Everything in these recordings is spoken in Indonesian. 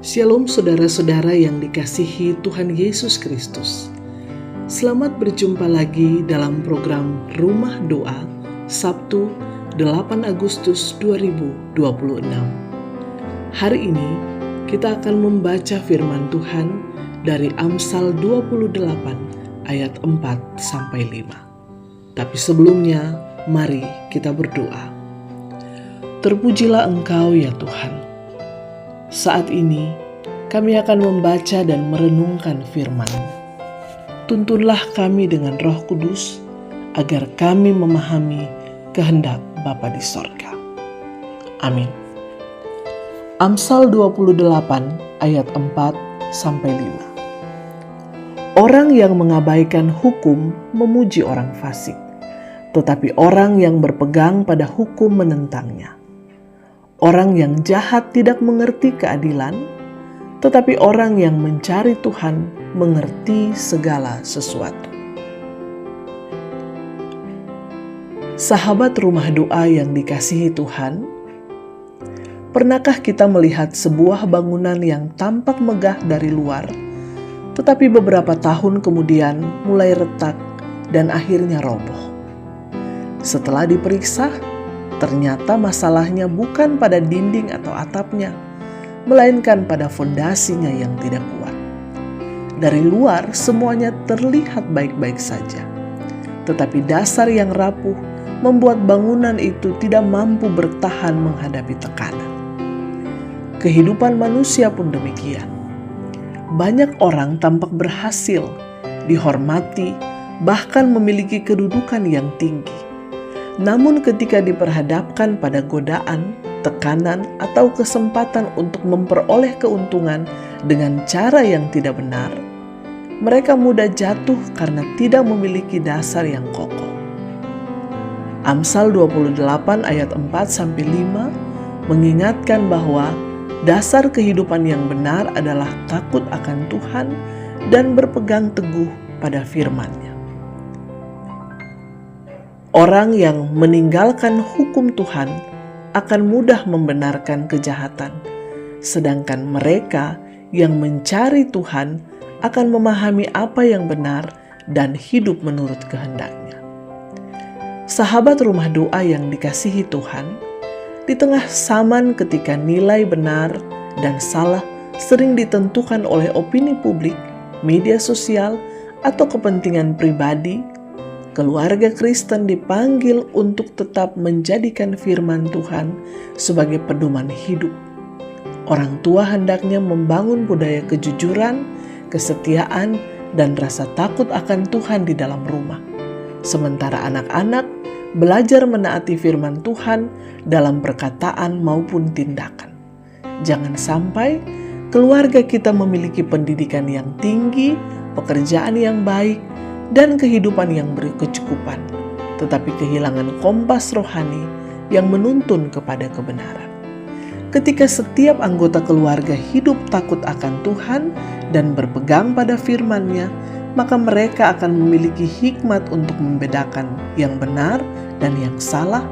Shalom saudara-saudara yang dikasihi Tuhan Yesus Kristus. Selamat berjumpa lagi dalam program Rumah Doa Sabtu 8 Agustus 2026. Hari ini kita akan membaca firman Tuhan dari Amsal 28 ayat 4-5. Tapi sebelumnya, mari kita berdoa. Terpujilah Engkau ya Tuhan. Saat ini kami akan membaca dan merenungkan firman-Mu. Tuntunlah kami dengan Roh Kudus agar kami memahami kehendak Bapa di sorga. Amin. Amsal 28 ayat 4-5. Orang yang mengabaikan hukum memuji orang fasik, tetapi orang yang berpegang pada hukum menentangnya. Orang yang jahat tidak mengerti keadilan, tetapi orang yang mencari Tuhan mengerti segala sesuatu. Sahabat rumah doa yang dikasihi Tuhan, pernahkah kita melihat sebuah bangunan yang tampak megah dari luar, tetapi beberapa tahun kemudian mulai retak dan akhirnya roboh? Setelah diperiksa, ternyata masalahnya bukan pada dinding atau atapnya, melainkan pada fondasinya yang tidak kuat. Dari luar semuanya terlihat baik-baik saja, tetapi dasar yang rapuh membuat bangunan itu tidak mampu bertahan menghadapi tekanan. Kehidupan manusia pun demikian. Banyak orang tampak berhasil, dihormati, bahkan memiliki kedudukan yang tinggi. Namun ketika diperhadapkan pada godaan, tekanan, atau kesempatan untuk memperoleh keuntungan dengan cara yang tidak benar, mereka mudah jatuh karena tidak memiliki dasar yang kokoh. Amsal 28 ayat 4-5 mengingatkan bahwa dasar kehidupan yang benar adalah takut akan Tuhan dan berpegang teguh pada firman-Nya. Orang yang meninggalkan hukum Tuhan akan mudah membenarkan kejahatan, sedangkan mereka yang mencari Tuhan akan memahami apa yang benar dan hidup menurut kehendak-Nya. Sahabat rumah doa yang dikasihi Tuhan, di tengah zaman ketika nilai benar dan salah sering ditentukan oleh opini publik, media sosial, atau kepentingan pribadi, keluarga Kristen dipanggil untuk tetap menjadikan firman Tuhan sebagai pedoman hidup. Orang tua hendaknya membangun budaya kejujuran, kesetiaan, dan rasa takut akan Tuhan di dalam rumah. Sementara anak-anak belajar menaati firman Tuhan dalam perkataan maupun tindakan. Jangan sampai keluarga kita memiliki pendidikan yang tinggi, pekerjaan yang baik, dan kehidupan yang berkecukupan, tetapi kehilangan kompas rohani yang menuntun kepada kebenaran. Ketika setiap anggota keluarga hidup takut akan Tuhan dan berpegang pada firman-Nya, maka mereka akan memiliki hikmat untuk membedakan yang benar dan yang salah,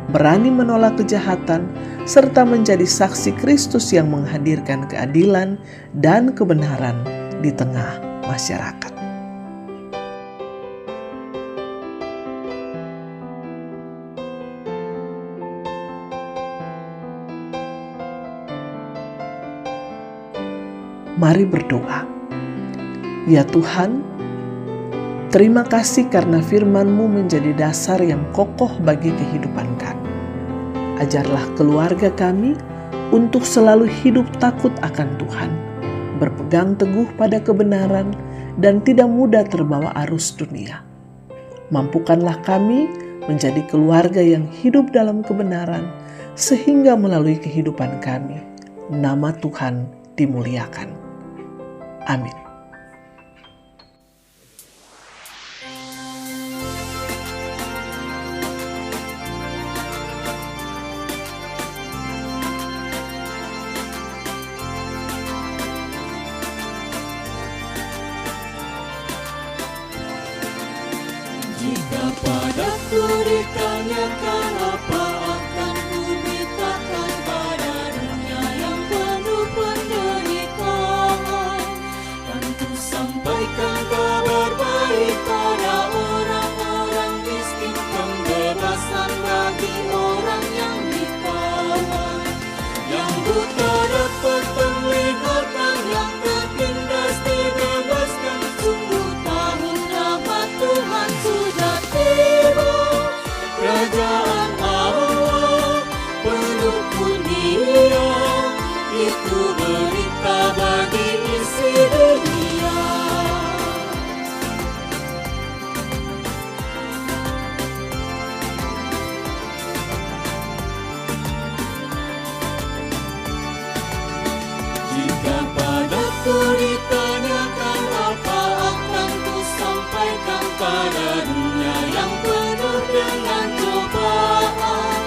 berani menolak kejahatan, serta menjadi saksi Kristus yang menghadirkan keadilan dan kebenaran di tengah masyarakat. Mari berdoa. Ya Tuhan, terima kasih karena firman-Mu menjadi dasar yang kokoh bagi kehidupan kami. Ajarlah keluarga kami untuk selalu hidup takut akan Tuhan, berpegang teguh pada kebenaran, dan tidak mudah terbawa arus dunia. Mampukanlah kami menjadi keluarga yang hidup dalam kebenaran, sehingga melalui kehidupan kami, nama Tuhan dimuliakan. Amin. Jika padaku ditanyakan apa akan ku beritakan pada dunia yang penuh penderitaan. pada dunia yang penuh dengan cobaan.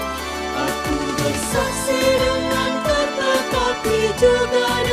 Aku bersaksi dengan kata, tapi juga